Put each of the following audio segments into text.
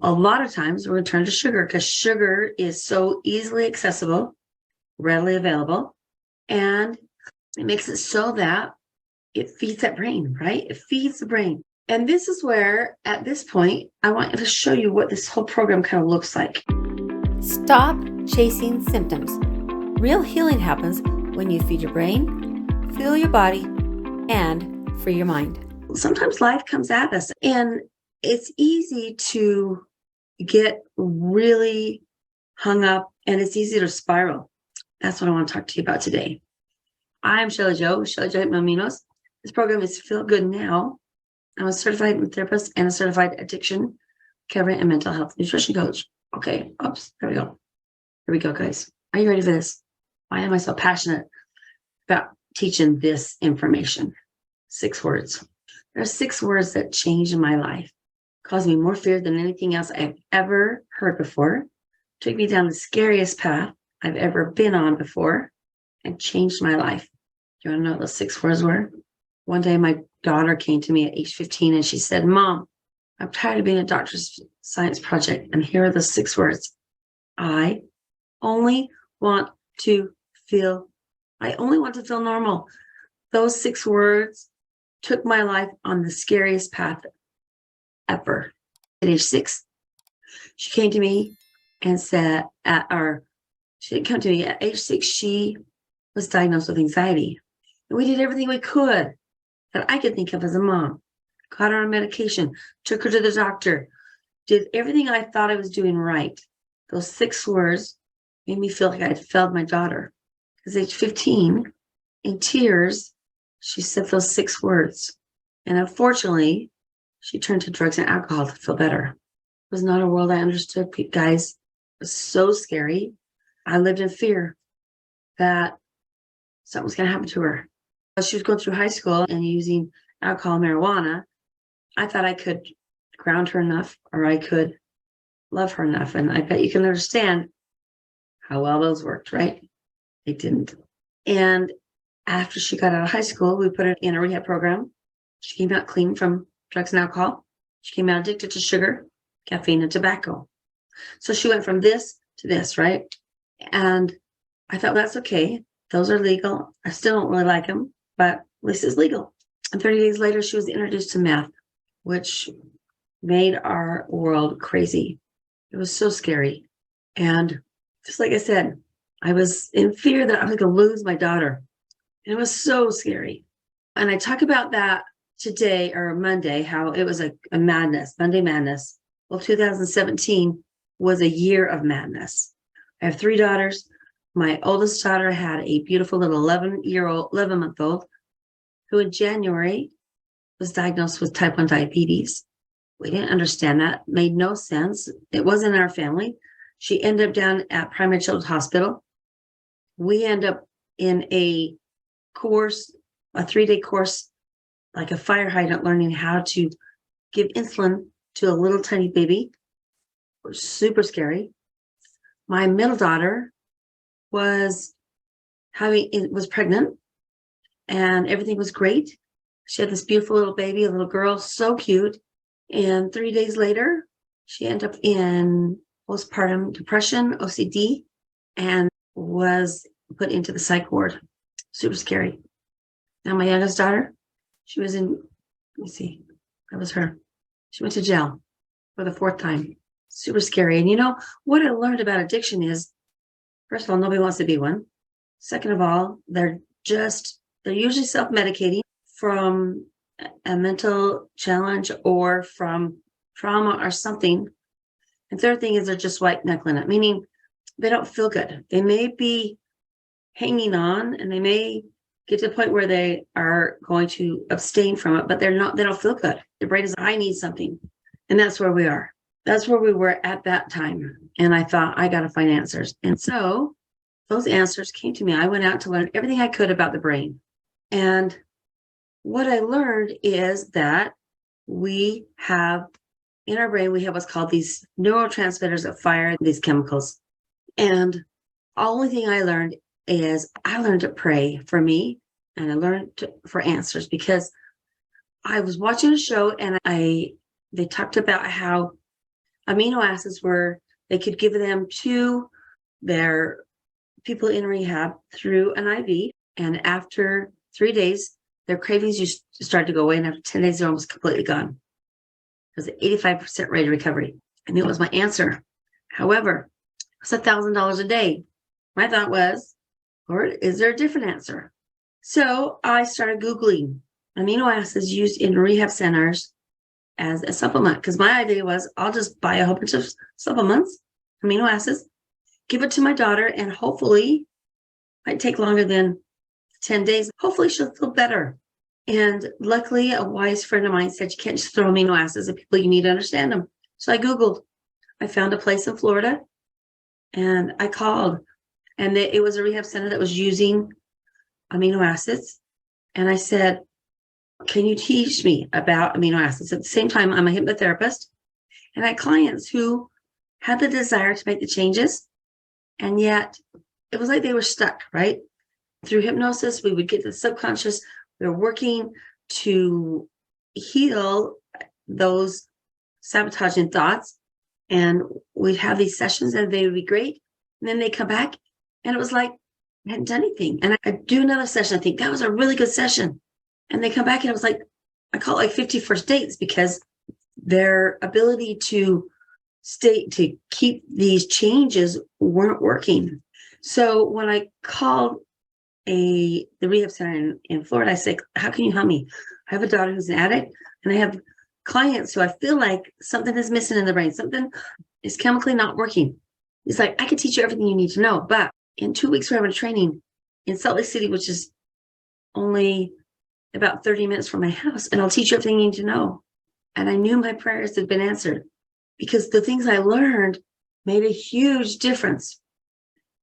A lot of times we're going to turn to sugar because sugar is so easily accessible, readily available, and it makes it so that it feeds that brain, right? It feeds the brain. And this is where, at this point, I want to show you what this whole program kind of looks like. Stop chasing symptoms. Real healing happens when you feed your brain, fuel your body, and free your mind. Sometimes life comes at us, and it's easy to get really hung up, and it's easy to spiral. That's what I want to talk to you about today. I'm Shelly Jo Aminos. This program is Feel Good Now. I'm a certified therapist and a certified addiction recovery and mental health nutrition coach. Okay, there we go. Here we go, guys. Are you ready for this? Why am I so passionate about teaching this information? 6 words. There are 6 words that changed my life, caused me more fear than anything else I've ever heard before, took me down the scariest path I've ever been on before, and changed my life. You want to know what those 6 words were? One day, my daughter came to me at age 15 and she said, "Mom, I'm tired of being a doctor's science project. And here are the 6 words. I only want to feel normal." Those 6 words took my life on the scariest path ever. At age 6, she came to me and said, she didn't come to me. At age 6, she was diagnosed with anxiety. And we did everything we could that I could think of as a mom. Got her on medication, took her to the doctor, did everything I thought I was doing right. Those 6 words made me feel like I had failed my daughter. Because age 15, in tears, she said those 6 words. And unfortunately, she turned to drugs and alcohol to feel better. It was not a world I understood, guys. It was so scary. I lived in fear that something was going to happen to her. As she was going through high school and using alcohol, marijuana, I thought I could ground her enough, or I could love her enough. And I bet you can understand how well those worked, right? They didn't. And after she got out of high school, we put her in a rehab program. She came out clean from drugs and alcohol. She came out addicted to sugar, caffeine, and tobacco. So she went from this to this, right? And I thought, well, that's okay. Those are legal. I still don't really like them, but at least it's legal. And 30 days later, she was introduced to meth, which made our world crazy. It was so scary. And just like I said, I was in fear that I was going to lose my daughter. And it was so scary. And I talk about that today, or Monday, how it was a madness, Monday madness. Well, 2017 was a year of madness. I have 3 daughters. My oldest daughter had a beautiful little 11-month-old who in January was diagnosed with type 1 diabetes. We didn't understand that. It made no sense. It wasn't in our family. She ended up down at Primary Children's Hospital. We end up in a course, a 3-day course, like a fire hydrant, learning how to give insulin to a little tiny baby. It was super scary. My middle daughter was pregnant, and everything was great. She had this beautiful little baby, a little girl, so cute. And 3 days later, she ended up in postpartum depression, OCD, and was put into the psych ward. Super scary. Now, my youngest daughter, she was in, that was her. She went to jail for the 4th time. Super scary. And you know, what I learned about addiction is, first of all, nobody wants to be one. Second of all, they're usually self-medicating from a mental challenge or from trauma or something. And third thing is they're just white knuckling it, meaning they don't feel good. They may be hanging on and they may get to the point where they are going to abstain from it, but they don't feel good. Their brain is, I need something. And that's where we are. That's where we were at that time. And I thought, I got to find answers. And so those answers came to me. I went out to learn everything I could about the brain. And what I learned is that we have, in our brain, we have what's called these neurotransmitters that fire these chemicals. And the only thing I learned is I learned to pray for me, and I learned for answers, because I was watching a show and they talked about how amino acids were, they could give them to their people in rehab through an IV. And after 3 days, their cravings just started to go away. And after 10 days, they're almost completely gone. It was an 85% rate of recovery. I knew it was my answer. However, it's $1,000 a day. My thought was, Lord, is there a different answer? So I started Googling amino acids used in rehab centers as a supplement. Because my idea was, I'll just buy a whole bunch of supplements, amino acids, give it to my daughter, and hopefully, might take longer than 10 days. Hopefully she'll feel better. And luckily, a wise friend of mine said, you can't just throw amino acids at people, you need to understand them. So I Googled. I found a place in Florida and I called. And it was a rehab center that was using amino acids. And I said, can you teach me about amino acids? At the same time, I'm a hypnotherapist. And I had clients who had the desire to make the changes. And yet it was like they were stuck, right? Through hypnosis, we would get to the subconscious. We were working to heal those sabotaging thoughts. And we'd have these sessions and they would be great. And then they come back and it was like I hadn't done anything. And I'd do another session. I think that was a really good session. And they come back and it was like, I call it like 50 first dates, because their ability to keep these changes weren't working. So when I called the rehab center in Florida, I said, how can you help me? I have a daughter who's an addict, and I have clients who I feel like something is missing in the brain. Something is chemically not working. It's like, I can teach you everything you need to know. But in 2 weeks, we're having a training in Salt Lake City, which is only about 30 minutes from my house. And I'll teach you everything you need to know. And I knew my prayers had been answered, because the things I learned made a huge difference.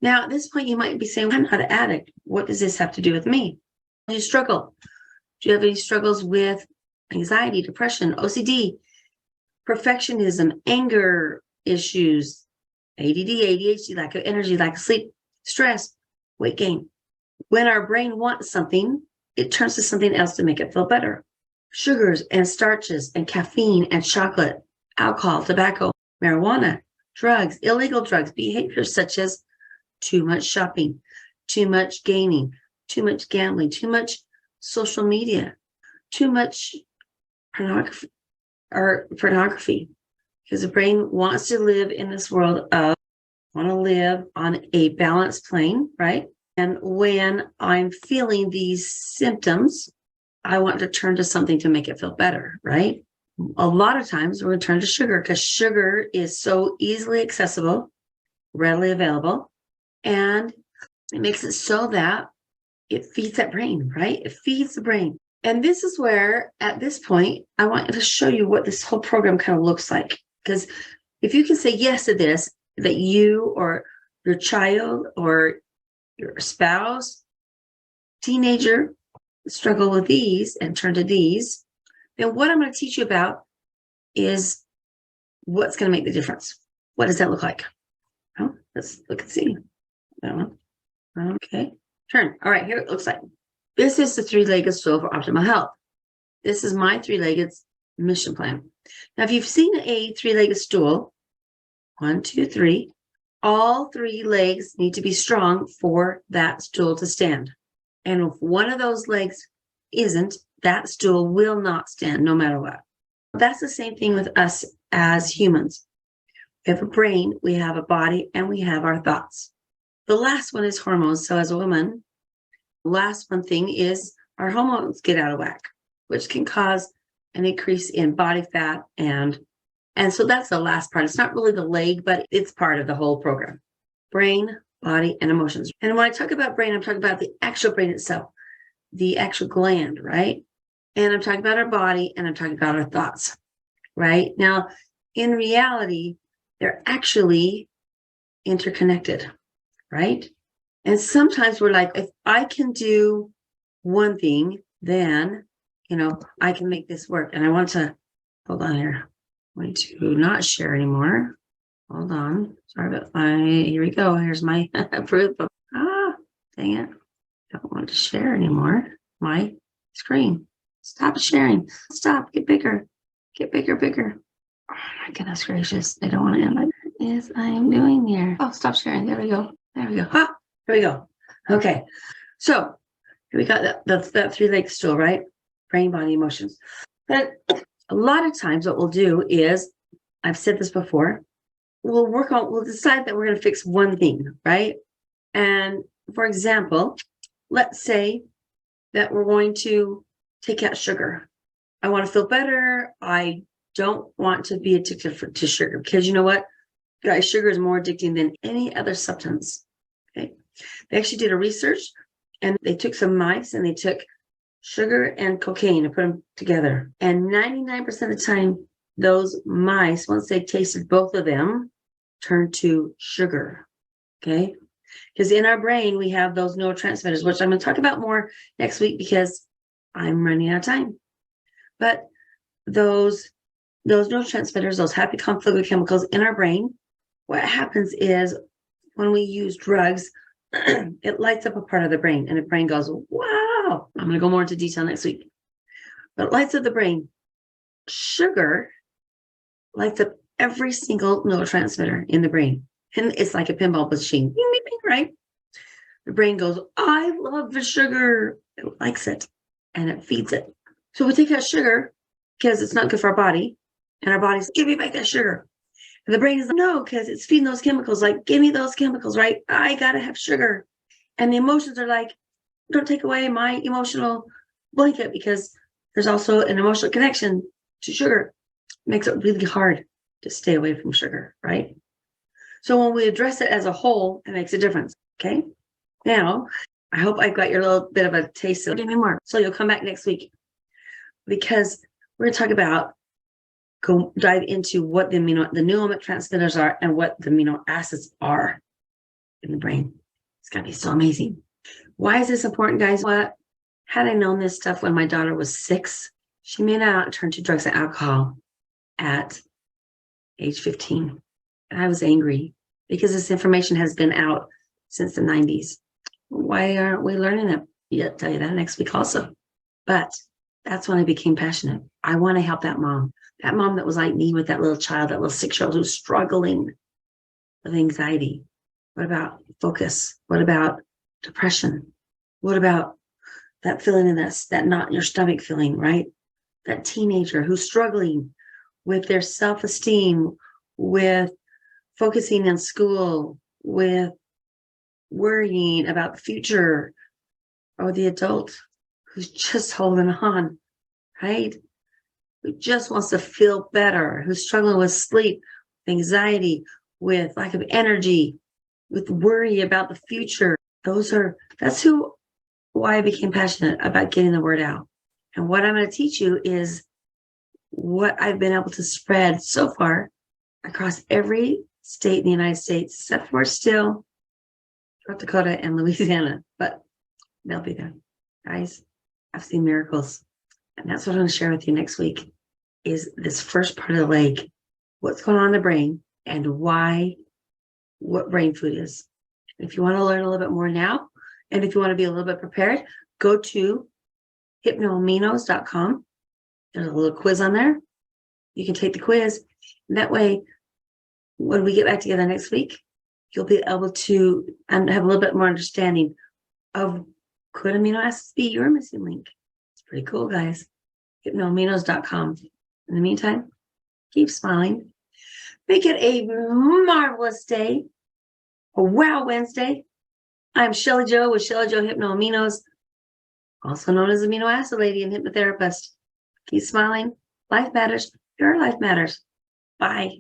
Now, at this point, you might be saying, I'm not an addict. What does this have to do with me? Do you struggle? Do you have any struggles with anxiety, depression, OCD, perfectionism, anger issues, ADD, ADHD, lack of energy, lack of sleep, stress, weight gain? When our brain wants something, it turns to something else to make it feel better. Sugars and starches and caffeine and chocolate, alcohol, tobacco, marijuana, drugs, illegal drugs, behaviors such as too much shopping, too much gaming, too much gambling, too much social media, too much pornography, because the brain wants to live in this world of, want to live on a balanced plane, right? And when I'm feeling these symptoms, I want to turn to something to make it feel better, right? A lot of times we're going to turn to sugar, because sugar is so easily accessible, readily available, and it makes it so that it feeds that brain, right? It feeds the brain. And this is where, at this point, I want to show you what this whole program kind of looks like. Because if you can say yes to this, that you or your child or your spouse, teenager struggle with these and turn to these, then what I'm going to teach you about is what's going to make the difference. What does that look like? Oh, let's look and see. That one. Okay. Turn. All right, here it looks like. This is the 3-legged stool for optimal health. This is my 3-legged mission plan. Now, if you've seen a 3-legged stool, 1, 2, 3, all 3 legs need to be strong for that stool to stand. And if one of those legs isn't, that stool will not stand no matter what. That's the same thing with us as humans. We have a brain, we have a body, and we have our thoughts. The last one is hormones. So as a woman, last one thing is our hormones get out of whack, which can cause an increase in body fat. And so that's the last part. It's not really the leg, but it's part of the whole program. Brain, body, and emotions. And when I talk about brain, I'm talking about the actual brain itself, the actual gland, right? And I'm talking about our body, and I'm talking about our thoughts, right? Now, in reality, they're actually interconnected, right? And sometimes we're like, if I can do one thing, then, I can make this work. And I want to, hold on here. I'm going to not share anymore. Hold on. Sorry about here we go. Here's my proof. Dang it. Don't want to share anymore. My screen. Stop sharing. Stop. Get bigger. Get bigger, bigger. Oh my goodness gracious. I don't want to end like yes, I am doing here. Oh, stop sharing. There we go. There we go. Ah, there we go. Okay. So here we got that three-legged stool, right? Brain, body, emotions. But a lot of times what we'll do is, I've said this before, we'll decide that we're going to fix one thing, right? And for example, let's say that we're going to take out sugar. I want to feel better. I don't want to be addicted to sugar, because you know what? Guys, sugar is more addicting than any other substance. Okay. They actually did a research, and they took some mice and they took sugar and cocaine and put them together. And 99% of the time, those mice, once they tasted both of them, turned to sugar. Okay. Because in our brain, we have those neurotransmitters, which I'm going to talk about more next week because I'm running out of time. But those neurotransmitters, those happy conflict chemicals in our brain, what happens is when we use drugs, it lights up a part of the brain, and the brain goes, wow. I'm going to go more into detail next week. But it lights up the brain. Sugar lights up every single neurotransmitter in the brain. And it's like a pinball machine, bing, bing, bing, right? The brain goes, I love the sugar. It likes it, and it feeds it. So we take that sugar because it's not good for our body, and our body's, give me back that sugar. And the brain is like, no, because it's feeding those chemicals, like, give me those chemicals, right? I got to have sugar. And the emotions are like, don't take away my emotional blanket, because there's also an emotional connection to sugar. It makes it really hard to stay away from sugar, right? So when we address it as a whole, it makes a difference, okay? Now, I hope I got your little bit of a taste of it. Give me more. So you'll come back next week, because we're going to talk about, dive into what the neurotransmitters are and what the amino acids are in the brain. It's going to be so amazing. Why is this important, guys? What? Had I known this stuff when my daughter was 6, she may not turn to drugs and alcohol at age 15. And I was angry because this information has been out since the 90s. Why aren't we learning it? Yeah, I'll tell you that next week also. But that's when I became passionate. I want to help that mom that was like me with that little child, that little 6-year-old who's struggling with anxiety. What about focus? What about depression? What about that feeling in that knot in your stomach feeling, right? That teenager who's struggling with their self-esteem, with focusing in school, with worrying about the future, or the adult who's just holding on, right? Who just wants to feel better, who's struggling with sleep, anxiety, with lack of energy, with worry about the future. That's why I became passionate about getting the word out. And what I'm going to teach you is what I've been able to spread so far across every state in the United States, except for still North Dakota and Louisiana, but they'll be there. Guys, I've seen miracles. And that's what I'm going to share with you next week, is this first part of the leg, what's going on in the brain, and what brain food is. If you want to learn a little bit more now, and if you want to be a little bit prepared, go to hypnoaminos.com. There's a little quiz on there. You can take the quiz. And that way, when we get back together next week, you'll be able to have a little bit more understanding of, could amino acids be your missing link? It's pretty cool, guys. hypnoaminos.com. In the meantime, keep smiling. Make it a marvelous day. A wow Wednesday. I'm Shelly Joe with Shelly Joe Hypnoaminos, also known as Amino Acid Lady and Hypnotherapist. Keep smiling. Life matters. Your life matters. Bye.